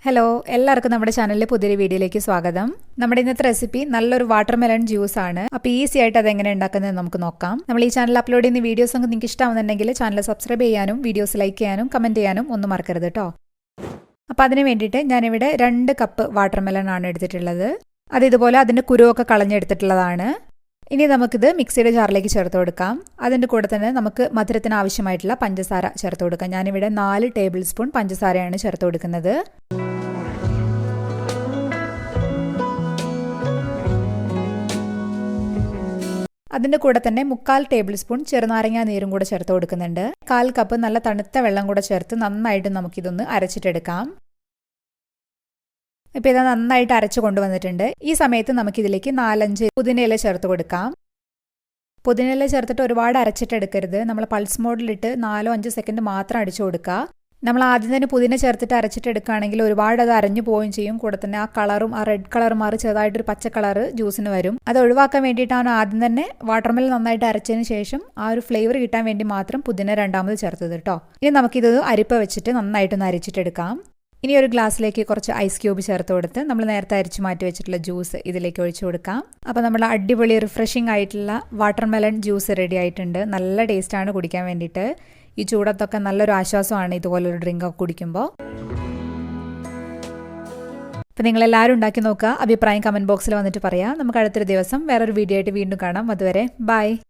Hello എല്ലാവർക്കും നമ്മുടെ ചാനലിലെ പുതിയൊരു വീഡിയോയിലേക്ക് സ്വാഗതം. നമ്മുടെ ഇന്നത്തെ റെസിപ്പി നല്ലൊരു വാട്ടർമെലൺ ജ്യൂസ് ആണ്. അപ്പോൾ ഈസി ആയിട്ട് അത് എങ്ങനെ ഉണ്ടാക്കുന്നത് നമുക്ക് നോക്കാം. നമ്മൾ ഈ ചാനൽ അപ്ലോഡ് ചെയ്യുന്ന വീഡിയോസ് ഒക്കെ നിങ്ങൾക്ക് ഇഷ്ടമാവുന്നുണ്ടെങ്കിൽ ചാനൽ സബ്സ്ക്രൈബ് ചെയ്യാനും വീഡിയോസ് ലൈക്ക് ചെയ്യാനും കമന്റ് ചെയ്യാനും ഒന്നും മറക്കരുത് കേട്ടോ. അപ്പോൾ അതിന് വേണ്ടിയിട്ട് ഞാനിവിടെ 2 കപ്പ് വാട്ടർമെലൺ ആണ് എടുത്തിട്ടുള്ളത്. അത് ഇതുപോലെ അതിൻ്റെ കുരുവൊക്കെ കളഞ്ഞെടുത്തിട്ടുള്ളതാണ്. ഇനി നമുക്കിത് മിക്സിയുടെ ജാറിലേക്ക് ചേർത്ത് കൊടുക്കാം. അതിൻ്റെ കൂടെ തന്നെ നമുക്ക് മധുരത്തിന് ആവശ്യമായിട്ടുള്ള പഞ്ചസാര ചേർത്ത് കൊടുക്കാം. ഞാനിവിടെ 4 ടേബിൾ സ്പൂൺ പഞ്ചസാരയാണ് ചേർത്ത് കൊടുക്കുന്നത്. അതിൻ്റെ കൂടെ തന്നെ 3/4 ടേബിൾ സ്പൂൺ ചെറുനാരങ്ങ നീരും കൂടെ ചേർത്ത് കൊടുക്കുന്നുണ്ട്. 1/4 കപ്പ് നല്ല തണുത്ത വെള്ളം കൂടെ ചേർത്ത് നന്നായിട്ട് നമുക്കിതൊന്ന് അരച്ചിട്ടെടുക്കാം. ഇപ്പോൾ ഇത് നന്നായിട്ട് അരച്ചു കൊണ്ടുവന്നിട്ടുണ്ട്. ഈ സമയത്ത് നമുക്കിതിലേക്ക് 4-5 പുതിനയില ചേർത്ത് കൊടുക്കാം. പുതിനയില ചേർത്തിട്ട് ഒരുപാട് അരച്ചിട്ടെടുക്കരുത്. നമ്മൾ പൾസ് മോഡിലിട്ട് 4-5 സെക്കൻഡ് മാത്രം അടിച്ചു കൊടുക്കുക. നമ്മൾ ആദ്യം തന്നെ പുതിന ചേർത്തിട്ട് അരച്ചിട്ടെടുക്കുകയാണെങ്കിൽ ഒരുപാട് അത് അരഞ്ഞു പോവുകയും ചെയ്യും. കൂടെ തന്നെ ആ കളറും ആ റെഡ് കളർ മാറി ചെറുതായിട്ടൊരു പച്ച കളർ ജ്യൂസിന് വരും. അത് ഒഴിവാക്കാൻ വേണ്ടിയിട്ടാണ് ആദ്യം തന്നെ വാട്ടർമെലൺ നന്നായിട്ട് അരച്ചതിന് ശേഷം ആ ഒരു ഫ്ലേവർ കിട്ടാൻ വേണ്ടി മാത്രം പുതിന രണ്ടാമത് ചേർത്തത് കേട്ടോ. ഇനി നമുക്കിത് അരിപ്പ വെച്ചിട്ട് നന്നായിട്ടൊന്ന് അരിച്ചിട്ടെടുക്കാം. ഇനി ഒരു ഗ്ലാസ്സിലേക്ക് കുറച്ച് ഐസ് ക്യൂബ് ചേർത്ത് കൊടുത്ത് നമ്മൾ നേരത്തെ അരിച്ചു മാറ്റി വെച്ചിട്ടുള്ള ജ്യൂസ് ഇതിലേക്ക് ഒഴിച്ചു കൊടുക്കാം. അപ്പോൾ നമ്മൾ അടിപൊളി റിഫ്രഷിംഗ് ആയിട്ടുള്ള വാട്ടർമെലൺ ജ്യൂസ് റെഡി ആയിട്ടുണ്ട്. നല്ല ടേസ്റ്റാണ് കുടിക്കാൻ വേണ്ടിയിട്ട്. ഈ ചൂടത്തൊക്കെ നല്ലൊരു ആശ്വാസമാണ് ഇതുപോലൊരു ഡ്രിങ്കൊക്കെ കുടിക്കുമ്പോൾ. അപ്പോൾ നിങ്ങളെല്ലാവരും ഉണ്ടാക്കി നോക്കുക. അഭിപ്രായം കമൻറ്റ് ബോക്സിൽ വന്നിട്ട് പറയാം. നമുക്ക് അടുത്തൊരു ദിവസം വേറൊരു വീഡിയോ ആയിട്ട് വീണ്ടും കാണാം. അതുവരെ ബൈ.